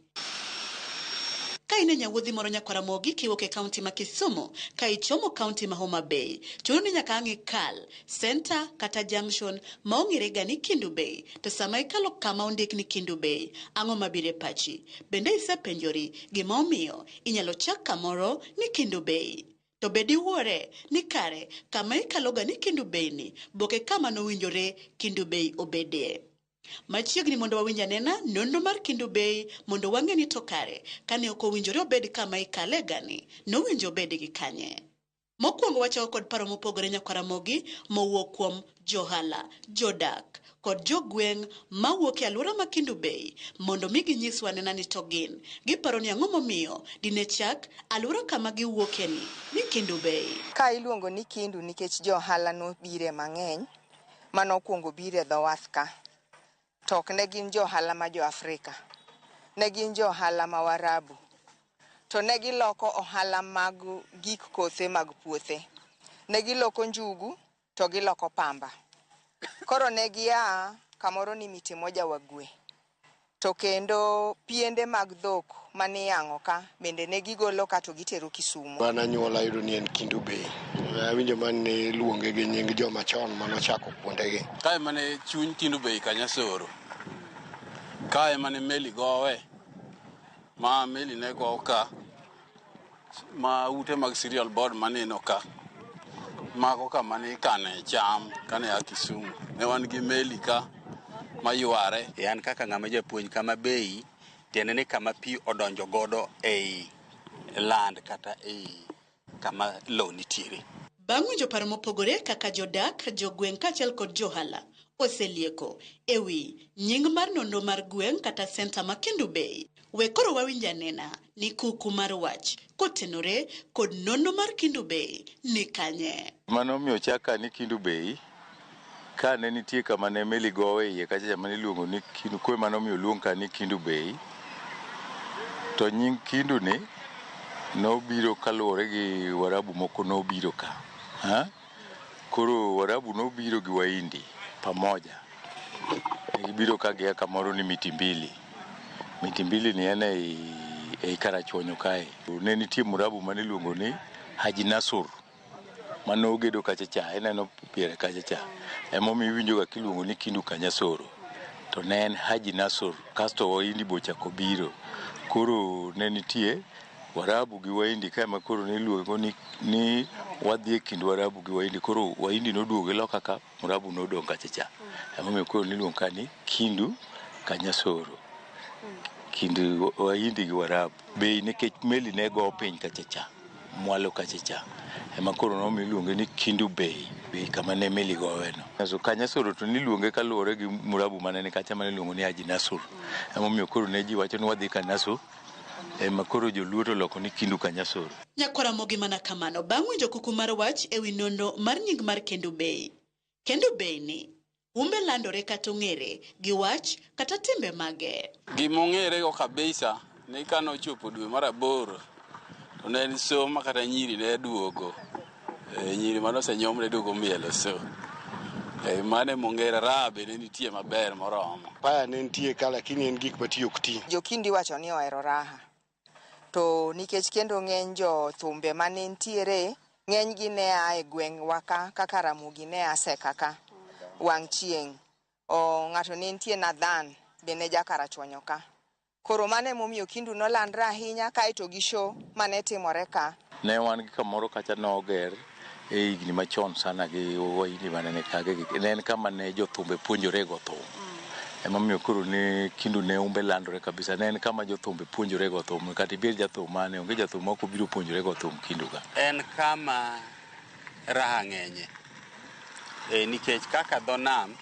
Kaine nyawuodhi moro Ramogi kiwuok e kaunti ma Kisumu ka ichomo kaunti ma Homa Bay, chuno ni nyaka ang'e kal Center kata Junction ma ong'ere ga ni Kindu Bay. To sama ikalo kama ondik ni Kindu Bay, ang'o mabire pachi? Bende isepenjori gima omiyo inyalo chak kamoro ni Kindu Bay? To bedi wuore ni kare kama ikaloga ni Kindu Bay ni boke kama nowinjore Kindu Bay obedie. Machiegni mondo wawinja nena nono mar Kindu Bay mondo wang'e ni to kare kane ok owinjore obed kama ikale gani nowinjo obed gi kanye. Mokwongo wacho kod paro mopogore Ramogi mowuok kuom johala, jodak kod jogweng' mawuok e alwora ma Kindu Bay mondo mi ginyiswa nena ni to gin giparo ni ang'o momiyo dine chak alwora kama giwuoke ni Kindu Bay. Ka iluongo ni Kindu nikech johala no bire mang'eny manokwongo bire dho wath ka. Tok ne gin johala ma jo Afrika, ne gin johala ma Warabu, to ne giloko ohala mag gik kothe mag puothe, ne giloko njugu to giloko pamba. Koro ne gia kamoro ni miti moja wagwe, to kendo piende mag dhok mani yang'o ka bende ne gigolo ka to gitero Kisumu. Bana nyuola yudo ni en Kindu Bay. Awinjo man ne luonge gi nying joma chon manochako kuondegi. Kae mane chuny Kindu Bay Kanyasoro. Kae mane meli gowe. Ma meli ne go ka. Ma ute mag serial board mane no ka. Mago ka mane kane cham kane a Kisumu. Ne wan gi meli ka mayuare. Yan kaka ng'ama japuonj kama Bay tiende ni kama pi odonjo godo ei land kata ei kama low nitiere. Bang' winjo paro mopogore kaka jodak, jogweng' kaachiel kod johala oselieko ewi nying mar nono mar gweng' kata Center ma Kindu Bay. We koro wawinja nena ni kuku mar wach kotenore kod nono mar Kindu Bay ni kanye. Mano miyo chaka ni Kindu Bay ka ne nitie kama ne meli gowe iye kacha mane iluongo ni Kindu, kwe mano miyo luong ka ni Kindu Bay. To nying Kindu ni nobiro kaluwore gi Warabu moko nobiro ka. Koro Warabu nobiro gi Waindi pamoja. ibiro ka gia kamoro ni miti mbili ni ene ei Karachuonyo kae. Ne nitie murabu mane iluongo ni Haji Nasur mane ogedo kacha cha, eneno piere kacha cha. Emomiyo iwinjo ga kiluongo ni Kindu Kanyasoro. To ne en Haji Nasur, kasto Waindi bochako biro. Koro ne nitie Warabu gi Waindi kae ma koro ne iluongo ni wadhi e kind Warabu gi Waindi. Koro Waindi noduogo loka ka Murabu nodong' kacha cha. Emomiyo koro niluongo ka ni Kindu Kanyasoro. Kindu Waindi gi Warabu. Bei nikech meli ne go piny kacha cha, mwalo kacha cha. Ema koro nomiyo iluonge ni Kindu Bei kama ne meli goweno. So Kanyasoro to niluonge kaluwore gi Murabu mane ni kacha mane iluongo ni Haji Nasur. Emomiyo koro ne ji wacho ni wadhi Kanyasoro. Ema koro joluo to loko ni Kindu Kanyasoro. Nyakwara Mogi mana kamano bang' winjo kuku mar wach ewi nono mar nying mar Kindu Bei. Kindu Bei ni umbe landore kata ong'ere gi wach kata timbe mage. Gimong'ere go kabisa ni kano chopo dwe mar 8 to ne en somo kata nyiri ne duogo. Nyiri mano senyom ne duogo mielo so. Mane mong'ere rabe ne nitie maber moromo. Paya ne nitie ka lakini en gik matiyo kti. Jokindi wacho ni ohero raha. To nikech kendo ng'eny jo thumbe mane ntiere, ng'eny gi ne a e gweng' waka kaka Ramogi ne ase kaka wang' chieng'. Ng'ato ne nitie Nathan bende ja Karachuonyo ka. Koro mane momiyo Kindu nolandre ahinya kaeto gi show mane timore ka. Ne wan gi kamoro kacha noger e higni machon sana gi Waindi mane ne kage. Ne en kama ne jothumbe puonjore go thum. Emomiyo koro ne Kindu ne umbe landore kabisa. Ne en kama jothumbe puonjore go thum. Kata ibed jathum mane, onge jathum moko biro puonjore go thum Kindu ka. En kama raha ng'enye. Nikech kaka dho nam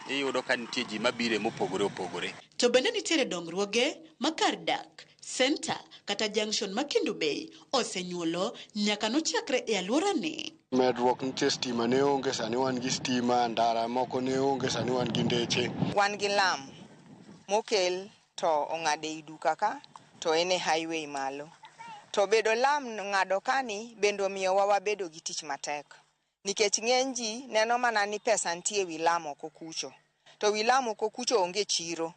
iyudo ka nitie ji mabire mopogore opogore. To bende nitiere dongruoge makar dak, center kata junction ma Kindu Bei osenyuolo nyaka nochakre e alwora ni. Medruok nitie stima ne onge, sani wan gi stima, ndara moko ne onge, sani wan gi ndeche. Wan gi lam mokel to ong'ade i duka ka to ene highway malo. To bedo lam ng'ado kani bendo omiyo wabedo gi tich matek. Nikech ng'eny ji neno mana ni pesa nitie wi lam oko kucho. To wi lam oko kucho onge chiro.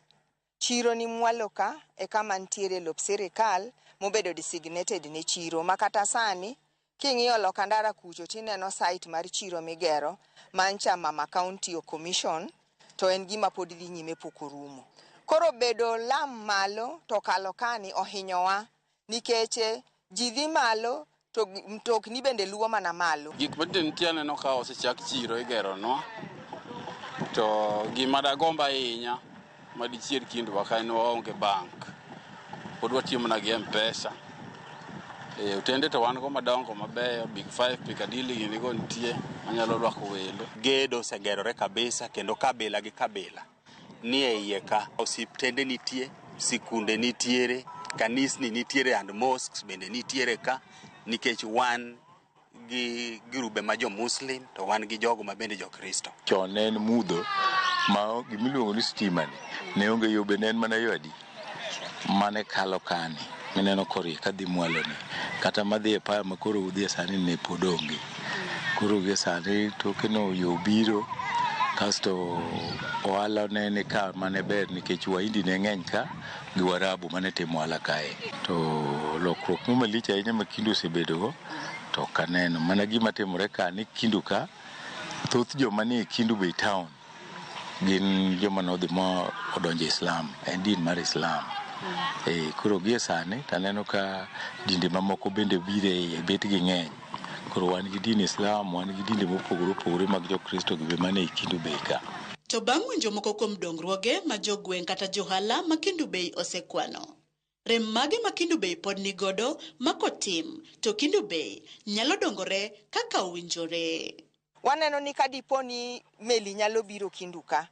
Chiro ni mwalo ka e kama ntiere lop sirikal mobedo designated ne chiro. Makata sani king'iyo loka ndara kucho tineno site mar chiro migero mancha Mama County o Commission to en gima pod dhi nyime pok orumo. Koro bedo lam malo to kalo kani ohinyowa nikech ji dhi malo to mtokni bende luwo mana malo. Gik matindo nitie neno ka osechak chiro igero no. To gima dagomba ahinya madichier Kindu waka en waonge bank. Pod watiyo mana gi M-Pesa. Utende to wan go madongo mabeyo, Big 5 Piccadilly gini go nitie manyalo rwako welo. Gedo osegerore kabisa kendo kabila gi kabila. Ni e iye ka osiptende nitie, sikunde nitiere, kanisni nitiere and mosques bende nitiere ka. Nikech wan gi grube ma jo Muslim to wan gi jogo ma bende jo Kristo. Chon ne en mudho ma gimiluongo ni stima ne onge yo, be ne en mana yo adi mane kalo kani mineno kori kadhi mwalo ni kata madhi e paya makoro udhi sani ne pod onge. Koro gi sani tokeno yo biro kasto ohala ne ni ka mane ber nikech Waindi ne ng'eny ka gi Warabu mane timo ohala kae. To lokruok malich ahinya ma Kindu osebedo go to kaneno mana gima timore ka ni Kindu ka thoth joma ni Kindu Bei town gin joma nodhi ma odonjo Islam, en din mar Islam. Koro gie sani taneno ka dinde mamoko bende bire bet gi ng'eny. Koro wan gi din Islam, wan gi dinde mopogore opogore mag jo Kristo gi mane Kindu Bei ka. To bang' winjo moko kuom dongruoge ma jogweng' kata johala ma Kindu Bei osekwano. Rem mage ma Kindu Bei pod ni godo makotim to Kindu Bei nyalo dongore kaka owinjore. Waneno ni kadipo ni meli nyalo biro Kindu ka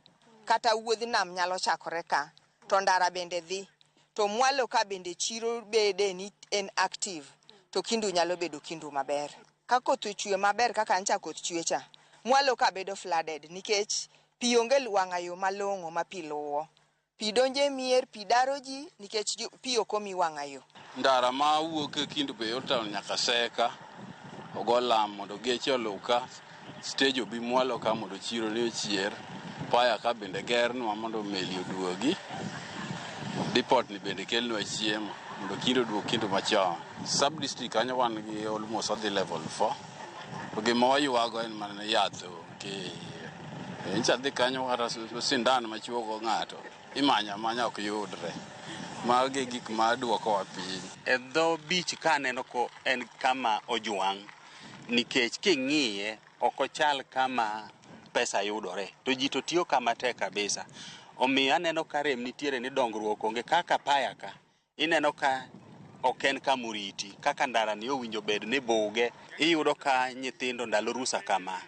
kata wuodh nam nyalo chakore ka to ndara bende dhi to mwalo ka bende chiro bede ni en active to Kindu nyalo bedo Kindu maber. Ka koth ochwe maber kaka ancha koth chwe cha mwalo ka bedo flooded nikech pi onge wang'ayo malong'o ma pi luwo. Pi donje mier, pi daro ji nikech pi okomi wang'ayo. Ndara ma wuok e Kindu Bei town nyaka Seka ogo lam mondo geche oluw ka stage obi mwalo ka mondo chiro ni ochier apaya ka bende ger nwa mondo meli oduogi. Depot ni bende kelnwa chiemo mondo kinde oduog kinde machon. Sub district kanyo wan gi almost at the level 4. To gima wayuago en mana yath incha dhi kanyo kata sindan machuogo ng'ato imanya ok yudre. Magi gik ma duoko piny. E dho beach kaneno ko en kama ojwang' nikech king'iye ok ochal kama pesa yudore to ji to tiyo kama tek kabisa. Omiyo aneno ka rem nitiere ni dongruok onge kaka paya ka ineno ka ok en kamuriti kaka ndara ni owinjo bed ni buge. Iyudo ka nyithindo ndalo rusa kama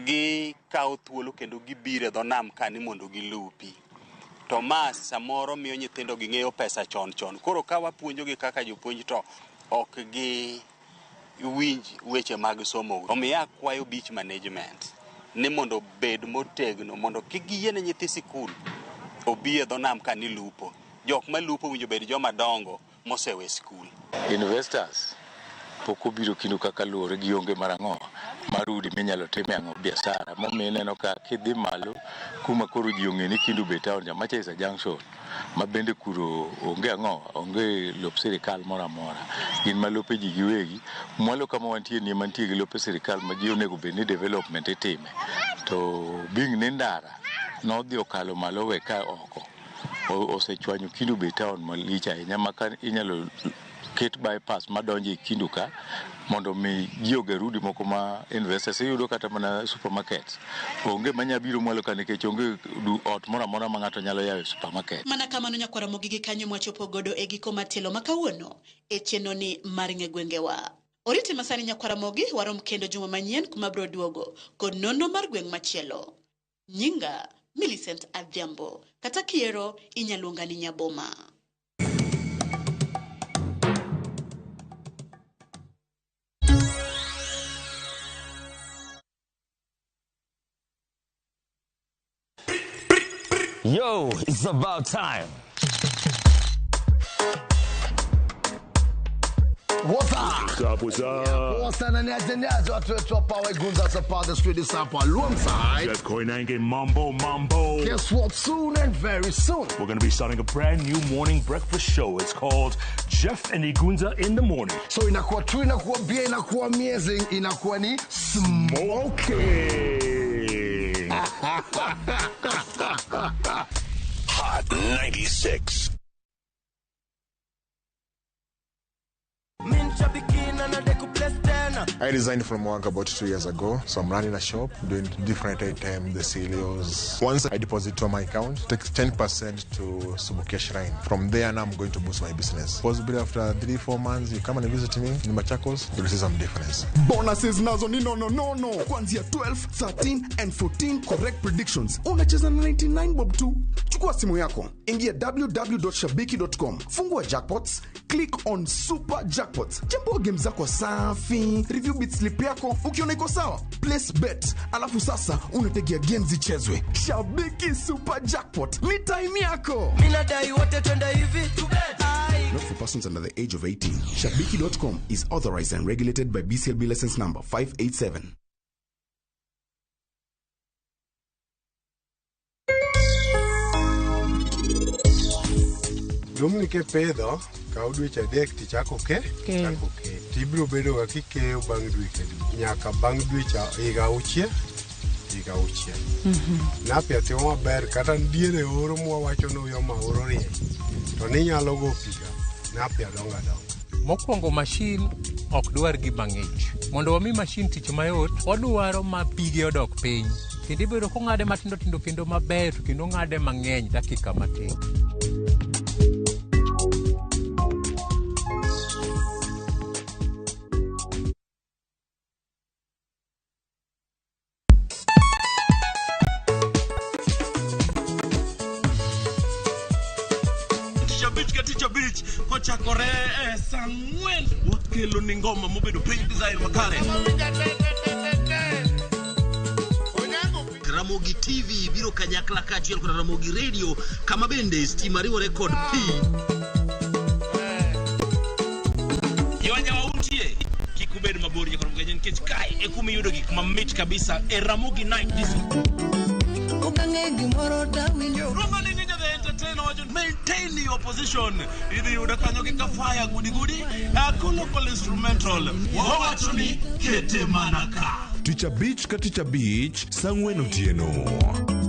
gi kawo thuolo kendo gibiro dho nam kani mondo gilupi. To mas samoro miyo nyithindo gi ng'eyo pesa chon. Koro ka wapuonjogi kaka jopuonj to ok gi winj weche mag somo. Omiyo akwayo beach management ni mondo bed motegno mondo kik giyiene nyithi sikul obi e dho nam kani lupo. Jok ma lupo winjo bed joma dongo mosewe sikul. Investors pok obiro kinu kaka luore gi onge marang'o marudi minyalo time ang'o biashara momiyo ineno ka kidhi malo kuma koro ji ong'e ni Kindu Bay Town Macha is a junction ma bende kuro onge lop sirikal moro amora gin malope ji giwegi mwalo kama wantie ni mantie gi lope sirikal ma ji onego bed ni development itime to bing ni ndara nodhi okalo malo we ka oko osechwanyo Kindu Bay Town malich ahinya ma ka inyalo ket bypass madonjo e Kindu ka mondo mi ji ogerudi moko ma investors iyudo kata mana supermarkets onge manyabiro mwalo ka nikech onge ot moro amora ma ng'ato nyalo yawe supermarket. Mana kamano nyakwara Ramogi gi kanyo mwachopo godo e giko matelo makawuono e chenro ni mar ng'egwengewa. Oriti masani nyakwara Ramogi warom kendo juma manyien kuma bro duogo kod nono mar gweng' machielo. Nyinga Millicent Adhiambo kata kiero inyaluonga ni Nyaboma. Yo, it's about time. What's up? What's up? Jeff Koinange, Mambo. Guess what? Soon and very soon, we're going to be starting a brand new morning breakfast show. It's called Jeff and Igunza in the Morning. So inakuwa true, inakuwa bia, inakuwa amazing, inakuwa ni smoking. Hot 96. I resigned from work about 2 years ago, so I'm running a shop, doing different items, the cereals. Once I deposit to my account, take 10% to Subukia Shrine. From there, now I'm going to boost my business. Possibly after 3-4 months, you come and visit me in Machakos, you'll see some difference. Bonuses nazo ni no. Kwanzia 12, 13, and 14 correct predictions. Unacheza na 99 bob tu. Chukua simu yako, ingia www.shabiki.com. Fungua jackpots, click on super jackpots. Chambua game zako safi, review bit slip yako, ukiona iko sawa, place bet. Alafu sasa unategea games zichezwe. Shabiki super jackpot, ni time yako. Mina dai wote twenda hivi to bet. Not for persons under the age of 18. Shabiki.com is authorized and regulated by BCLB license number 587. Lumni ke pedo ka udweche adek tichako ke tibiro bedo ga kikeyo bang' dwe ke dwe nyaka bang' dweche higa auchiel napia timo maber kata ndiere oro mwawacho no yo ma oro rie to ninyalo go piga napia donga mokwongo mashin ok dwar gi mang'ich mondo wami mashin tich mayot odwaro ma pige odok piny kendo ibedo kong'ade matindo kendo maber to kendo ng'ade mang'eny dakika matin. Kochakore sang'wen wakelo ni ngoma mobedo piny design makare. Ramogi TV biro kanyakla kachiel kod Ramogi Radio kama bende stima riwore kod pi. Yawanya wauntie kikubed mabor nyakoro mgenyen kech kai ekumi yudo gik mamit kabisa e Ramogi Night Disco. Maintain your position. Either you can fire goody a local instrumental. Wawachuni kete manaka. Teacher Beach ka Teacher Beach, Sangwen Otieno.